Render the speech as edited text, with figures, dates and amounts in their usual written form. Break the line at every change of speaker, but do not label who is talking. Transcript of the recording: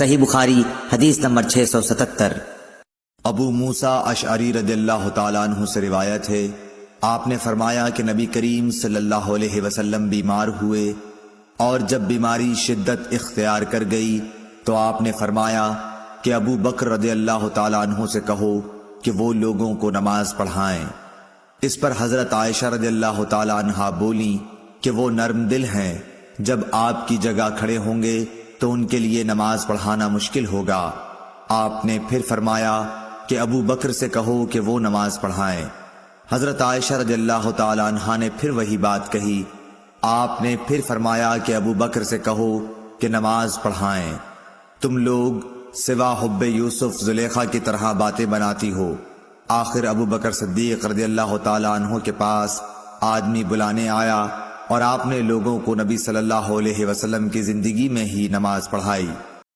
सही बुखारी हदीस नंबर 677।
अबू मूसा अशअरी रदियल्लाहु ताला अन्हु से रिवायत है, आपने फरमाया कि नबी करीम सल्लल्लाहु अलैहि वसल्लम बीमार हुए और जब बीमारी शिद्दत इख्तियार कर गई तो आपने फरमाया कि अबू बकर रदियल्लाहु ताला अन्हु से कहो कि वो लोगों को नमाज पढ़ाएं। इस पर हजरत आयशा रदियल्लाहु ताला अन्हा बोली कि वो नर्म दिल हैं, जब आपकी जगह खड़े होंगे तो उनके लिए नमाज पढ़ाना मुश्किल होगा। आपने फिर फरमाया कि अबू बकर से कहो कि वो नमाज पढ़ाएं। हजरत आयशा रदियल्लाहु ताला अन्हा ने फिर वही बात कही। आपने फिर फरमाया कि अबू बकर से कहो कि नमाज पढ़ाएं। तुम लोग सिवा हुब्बे यूसुफ जुलेखा की तरह बातें बनाती हो। आखिर अबू बकर सिद्दीक रदियल्लाहु ताला अन्हु के पास आदमी बुलाने आया और आपने लोगों को नबी सल्लल्लाहु अलैहि वसल्लम की जिंदगी में ही नमाज पढ़ाई।